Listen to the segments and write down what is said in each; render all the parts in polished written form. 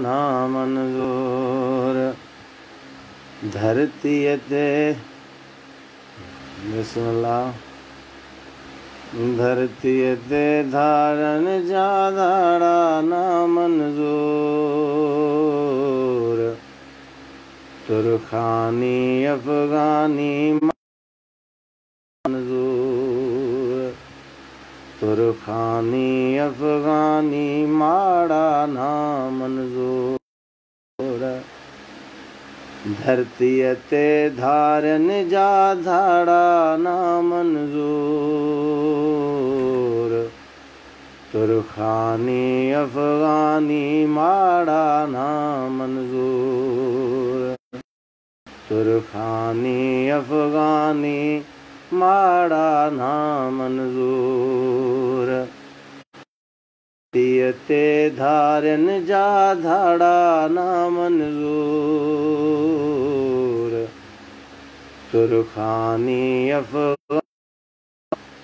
ना मंजूर। धरती ते बिस्मिल्लाह। धरती ते धारन जा धाड़ा ना मंजूर। तुरखानी अफगानी मंजूर। तुरखानी अफगानी माड़ा ना मंजूर। धरती ते धारन जा धाड़ा ना मंजूर। तुरखानी अफगानी माड़ा ना मंजूर। तुरखानी अफगानी माड़ा ना मंजूर। ते धारन जा धाड़ा ना मंजूर। तुरखानी अफगानी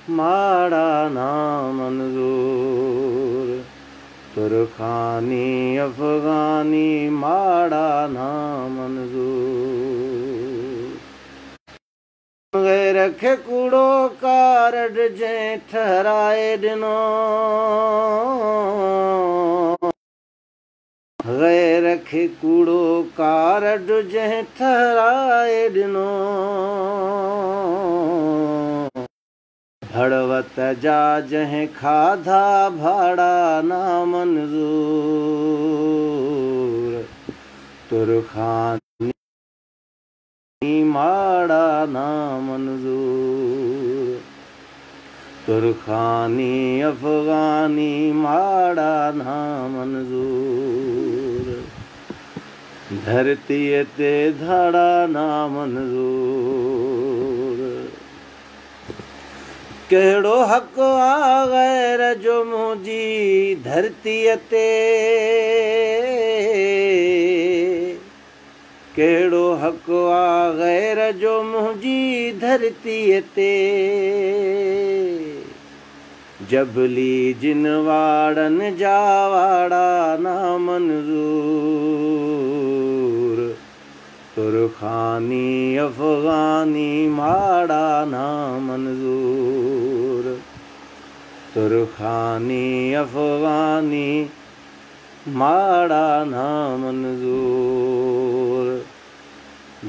माड़ा ना मंजूर। तुरखानी अफगानी माड़ा ना मंजूर। रखे कूड़ो कारड जे ठहराए दिनो। रखे कूड़ो कारड जे ठहराए दिनो। हड़वत जा जह खाधा भाड़ा ना मंजूर। तुरखानी माड़ा ना मंजूर। तुरखानी अफगानी माड़ा ना मंजूर। धरती ते धाड़ा ना मंजूर। केड़ो हक आ गैर जो मुझी धरती ते। केड़ो हक आ गैर जो मुझी धरती ते। जबली जिन वाड़न जा वाड़ा ना मंजूर। तुरखानी अफगानी माड़ा ना मंजूर। तुरखानी अफगानी माड़ा ना मंजूर।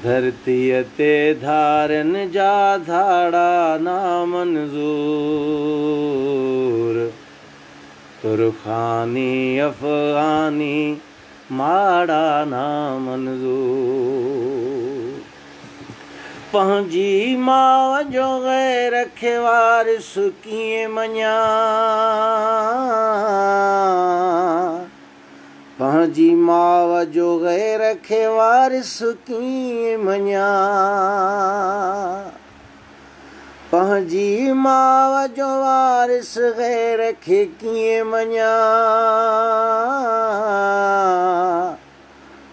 धरती ते धारन जा धाड़ा ना मंजूर। तुरखानी अफगानी माड़ा ना मंजूर। पंहिंजी माव जो गैर खे वारिस कीअं मञा। पंहिंजी माव जो गैर खे वारिस कीअं मञा। पंहिंजी माव जो वारिस गैर खे कीअं मञा।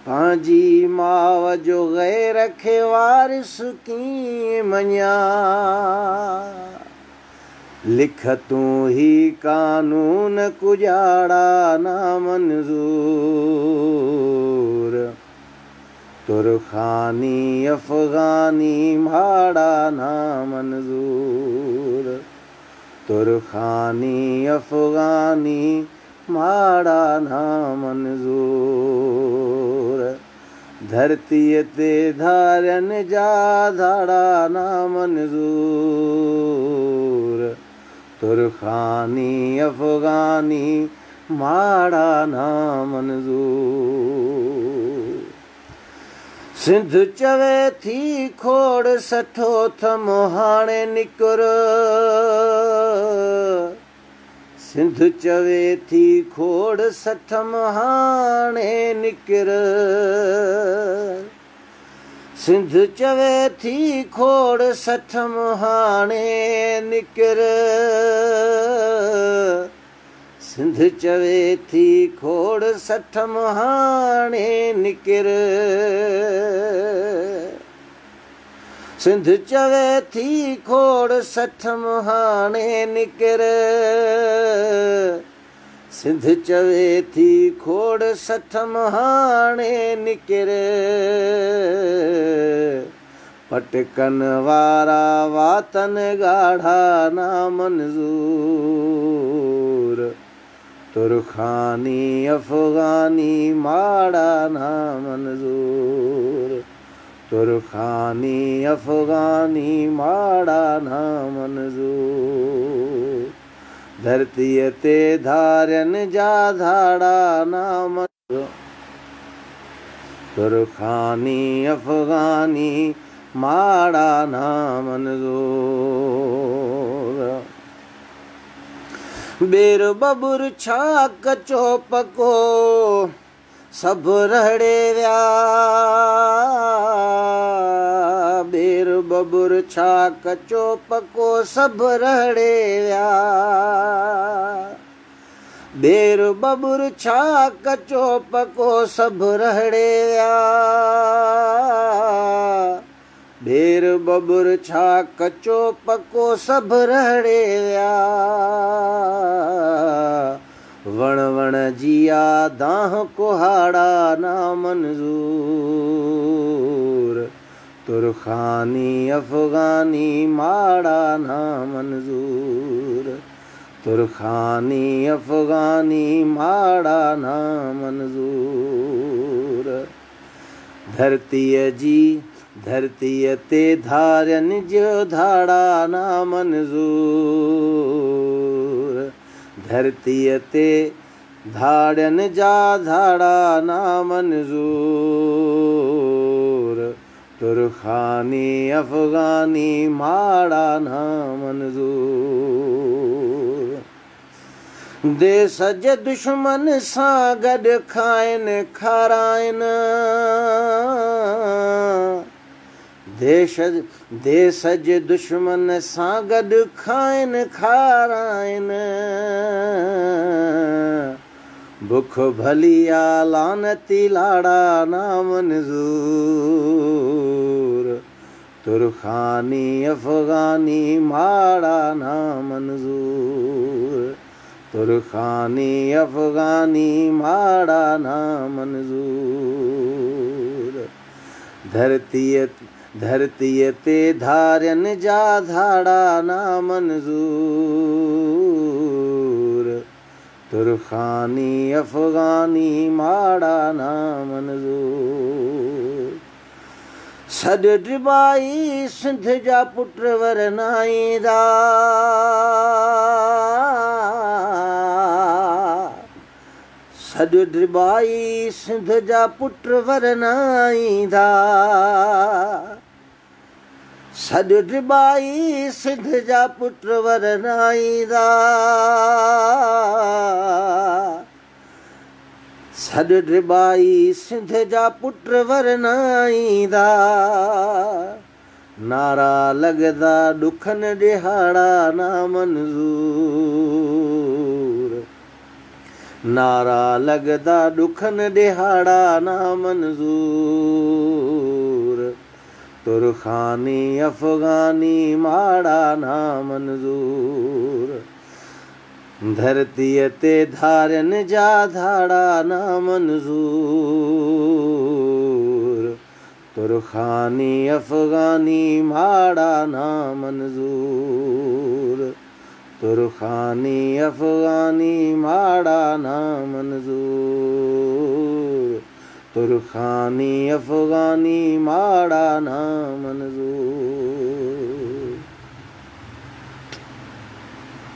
पंहिंजी माव जो गैर खे वारिस कीअं मञा। लिख तूं ही कानून कुजाड़ा ना मंजूर। तुरखानी अफगानी माड़ा ना मंजूर। तुरखानी अफगानी माड़ा ना मंजूर। धरती ते धारन जा धाड़ा ना मंजूर। तुरखानी अफगानी माड़ा ना मंजूर। सिंध चवे थी खोड़ सठो थम हाणे निकुर। सिंध चवे थी खोड़ सठम हाणे निकिर। सिंध चवे थी खोड़ सठम हाणे निकिर। सिंध चवे थी खोड़ सठम हाणे निकिर। सिंध चवे थी खोड़ सठम हाणे निकिर। सिंध चवे थी खोड़ सठम हाणे निकिरे पटकन वारा वातन गाढ़ा ना मंजूर तुरखानी अफगानी माड़ा ना मंजूर तुरखानी अफगानी माड़ा ना मंजूर धरतीअ ते धारनि जा धाड़ा ना मंजूर तुरखानी अफगानी माड़ा ना मंजूर बेर बबुर छा कचो पको सब रहड़े विया बेर बबुर छा कचो पको सब रहड़े विया बेर बबुर छा कचो पको सब रहड़े विया बेर बबुर छा कचो पको सब रहड़े विया वण वण जिया दाह कुहाड़ा ना मंजूर तुरखानी अफगानी माड़ा ना मंजूर तुरखानी अफगानी माड़ा ना मंजूर धरतीअ ते धारनि जो धाड़ा ना मंजूर धरतीअ ते धाड़नि जा धाड़ा ना मंजूर तुरखानी अफगानी माड़ा ना मंजूर देश जे दुश्मन सां गॾु खाइनि खाराइनि देश जे दुश्मन सां गॾु खाइनि खाराइनि बुख भलिया लानती लाड़ा ना मंजूर तुरखानी अफगानी माड़ा ना मंजूर तुरखानी अफगानी माड़ा ना मंजूर धरतीअ ते धारनि जा धाड़ा ना मंजूर तुरखानी अफगानी माड़ा ना मंजूर सॾ डिबाई सिंध जा पुट वरनाईंदा सॾ डिबाई सिंध जा पुट वरनाईंदा सॾ डिबाई सिंध जा पुट वरनाईंदा सॾ डिबाई सिंध जा पुट वरनाईंदा नारा लॻदा ॾुखनि ॾिहाड़ा ना मंजूर नारा लॻदा ॾुखनि ॾिहाड़ा ना मंजूर तुरखानी अफगानी माड़ा ना मंजूर धरतीअ ते धारनि जा धाड़ा ना मंजूर तुरखानी अफगानी माड़ा ना मंजूर तुरखानी अफगानी माड़ा ना मंजूर तुरखानी अफगानी माड़ा ना मंजूर